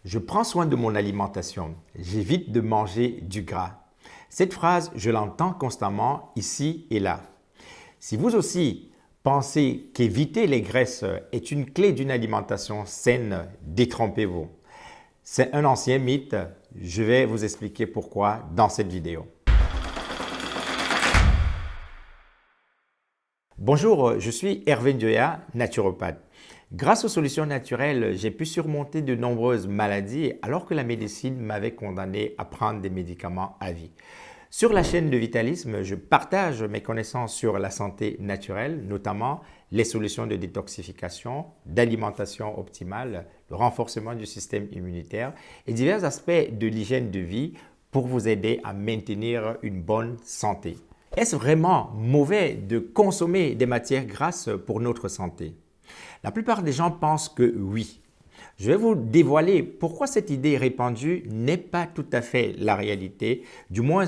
Je prends soin de mon alimentation. J'évite de manger du gras. Cette phrase, je l'entends constamment ici et là. Si vous aussi pensez qu'éviter les graisses est une clé d'une alimentation saine, détrompez-vous. C'est un ancien mythe. Je vais vous expliquer pourquoi dans cette vidéo. Bonjour, je suis Hervé Ndioya, naturopathe. Grâce aux solutions naturelles, j'ai pu surmonter de nombreuses maladies alors que la médecine m'avait condamné à prendre des médicaments à vie. Sur la chaîne de Vitalisme, je partage mes connaissances sur la santé naturelle, notamment les solutions de détoxification, d'alimentation optimale, le renforcement du système immunitaire et divers aspects de l'hygiène de vie pour vous aider à maintenir une bonne santé. Est-ce vraiment mauvais de consommer des matières grasses pour notre santé? La plupart des gens pensent que oui. Je vais vous dévoiler pourquoi cette idée répandue n'est pas tout à fait la réalité. Du moins,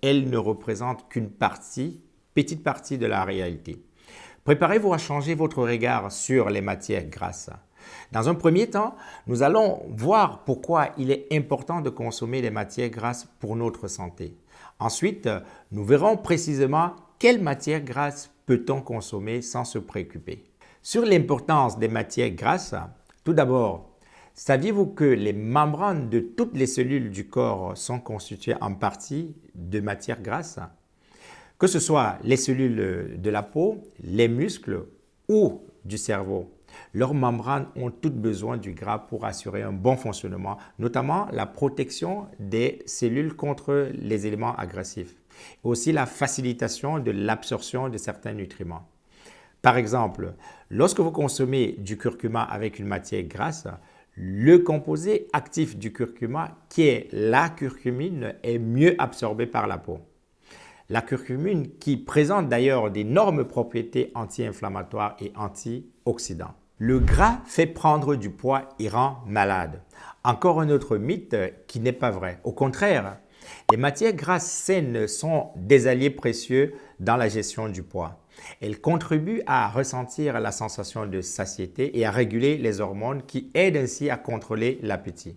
elle ne représente qu'une petite partie de la réalité. Préparez-vous à changer votre regard sur les matières grasses. Dans un premier temps, nous allons voir pourquoi il est important de consommer des matières grasses pour notre santé. Ensuite, nous verrons précisément quelles matières grasses peut-on consommer sans se préoccuper. Sur l'importance des matières grasses, tout d'abord, saviez-vous que les membranes de toutes les cellules du corps sont constituées en partie de matières grasses? Que ce soit les cellules de la peau, les muscles ou du cerveau, leurs membranes ont toutes besoin du gras pour assurer un bon fonctionnement, notamment la protection des cellules contre les éléments agressifs, et aussi la facilitation de l'absorption de certains nutriments. Par exemple, lorsque vous consommez du curcuma avec une matière grasse, le composé actif du curcuma, qui est la curcumine, est mieux absorbé par la peau. La curcumine qui présente d'ailleurs d'énormes propriétés anti-inflammatoires et antioxydants. Le gras fait prendre du poids et rend malade. Encore un autre mythe qui n'est pas vrai. Au contraire, les matières grasses saines sont des alliés précieux dans la gestion du poids. Elles contribuent à ressentir la sensation de satiété et à réguler les hormones qui aident ainsi à contrôler l'appétit.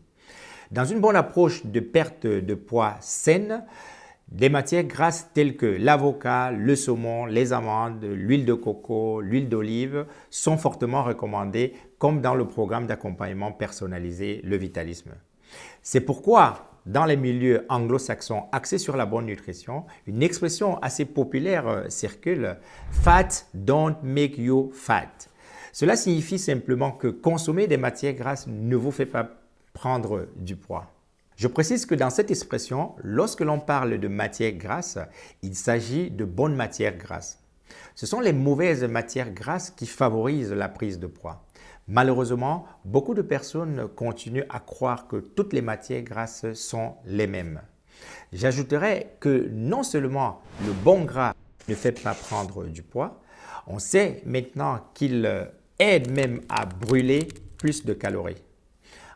Dans une bonne approche de perte de poids saine, des matières grasses telles que l'avocat, le saumon, les amandes, l'huile de coco, l'huile d'olive sont fortement recommandées comme dans le programme d'accompagnement personnalisé, le Vitalisme. C'est pourquoi dans les milieux anglo-saxons axés sur la bonne nutrition, une expression assez populaire circule « Fat don't make you fat ». Cela signifie simplement que consommer des matières grasses ne vous fait pas prendre du poids. Je précise que dans cette expression, lorsque l'on parle de matières grasses, il s'agit de bonnes matières grasses. Ce sont les mauvaises matières grasses qui favorisent la prise de poids. Malheureusement, beaucoup de personnes continuent à croire que toutes les matières grasses sont les mêmes. J'ajouterais que non seulement le bon gras ne fait pas prendre du poids, on sait maintenant qu'il aide même à brûler plus de calories.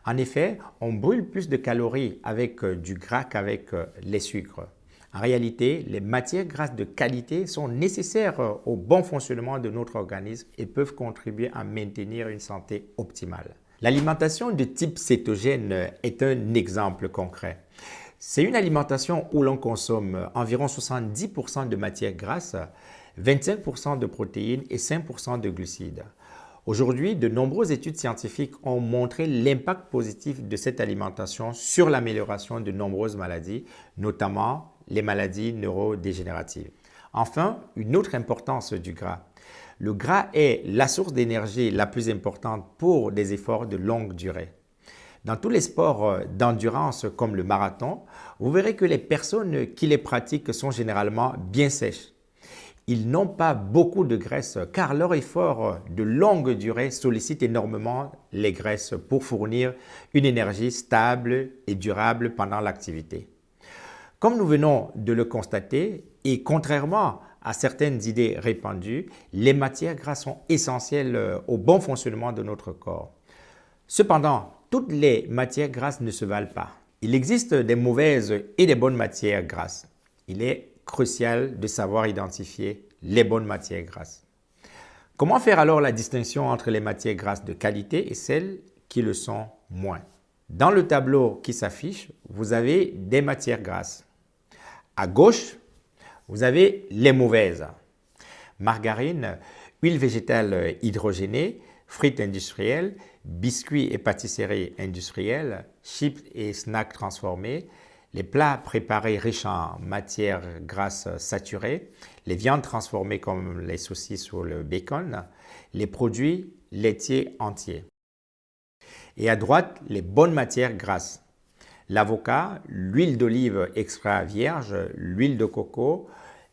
En effet, on brûle plus de calories avec du gras qu'avec les sucres. En réalité, les matières grasses de qualité sont nécessaires au bon fonctionnement de notre organisme et peuvent contribuer à maintenir une santé optimale. L'alimentation de type cétogène est un exemple concret. C'est une alimentation où l'on consomme environ 70% de matières grasses, 25% de protéines et 5% de glucides. Aujourd'hui, de nombreuses études scientifiques ont montré l'impact positif de cette alimentation sur l'amélioration de nombreuses maladies, notamment les maladies neurodégénératives. Enfin, une autre importance du gras. Le gras est la source d'énergie la plus importante pour des efforts de longue durée. Dans tous les sports d'endurance comme le marathon, vous verrez que les personnes qui les pratiquent sont généralement bien sèches. Ils n'ont pas beaucoup de graisse car leur effort de longue durée sollicite énormément les graisses pour fournir une énergie stable et durable pendant l'activité. Comme nous venons de le constater, et contrairement à certaines idées répandues, les matières grasses sont essentielles au bon fonctionnement de notre corps. Cependant, toutes les matières grasses ne se valent pas. Il existe des mauvaises et des bonnes matières grasses. Il est crucial de savoir identifier les bonnes matières grasses. Comment faire alors la distinction entre les matières grasses de qualité et celles qui le sont moins? Dans le tableau qui s'affiche, vous avez des matières grasses. À gauche, vous avez les mauvaises. Margarine, huile végétale hydrogénée, frites industrielles, biscuits et pâtisseries industrielles, chips et snacks transformés, les plats préparés riches en matières grasses saturées, les viandes transformées comme les saucisses ou le bacon, les produits laitiers entiers. Et à droite, les bonnes matières grasses. L'avocat, l'huile d'olive extra vierge, l'huile de coco,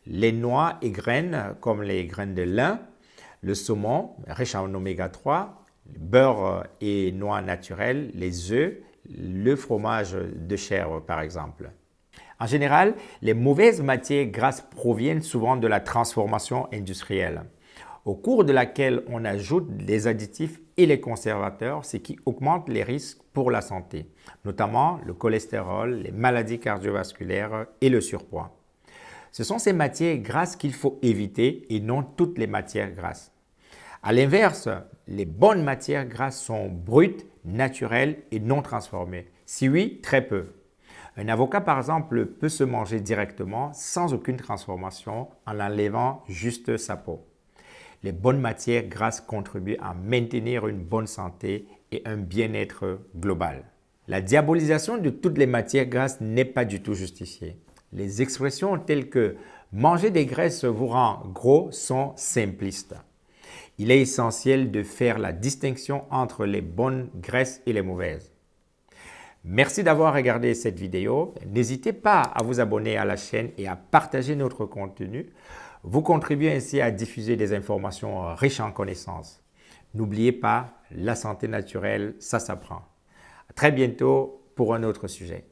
les noix et graines comme les graines de lin, le saumon riche en oméga 3, le beurre et noix naturelles, les œufs, le fromage de chèvre par exemple. En général, les mauvaises matières grasses proviennent souvent de la transformation industrielle, au cours de laquelle on ajoute des additifs et les conservateurs, ce qui augmente les risques pour la santé, notamment le cholestérol, les maladies cardiovasculaires et le surpoids. Ce sont ces matières grasses qu'il faut éviter et non toutes les matières grasses. À l'inverse, les bonnes matières grasses sont brutes, naturelles et non transformées. Si oui, très peu. Un avocat, par exemple, peut se manger directement sans aucune transformation en enlevant juste sa peau. Les bonnes matières grasses contribuent à maintenir une bonne santé et un bien-être global. La diabolisation de toutes les matières grasses n'est pas du tout justifiée. Les expressions telles que « manger des graisses vous rend gros » sont simplistes. Il est essentiel de faire la distinction entre les bonnes graisses et les mauvaises. Merci d'avoir regardé cette vidéo. N'hésitez pas à vous abonner à la chaîne et à partager notre contenu. Vous contribuez ainsi à diffuser des informations riches en connaissances. N'oubliez pas, la santé naturelle, ça s'apprend. À très bientôt pour un autre sujet.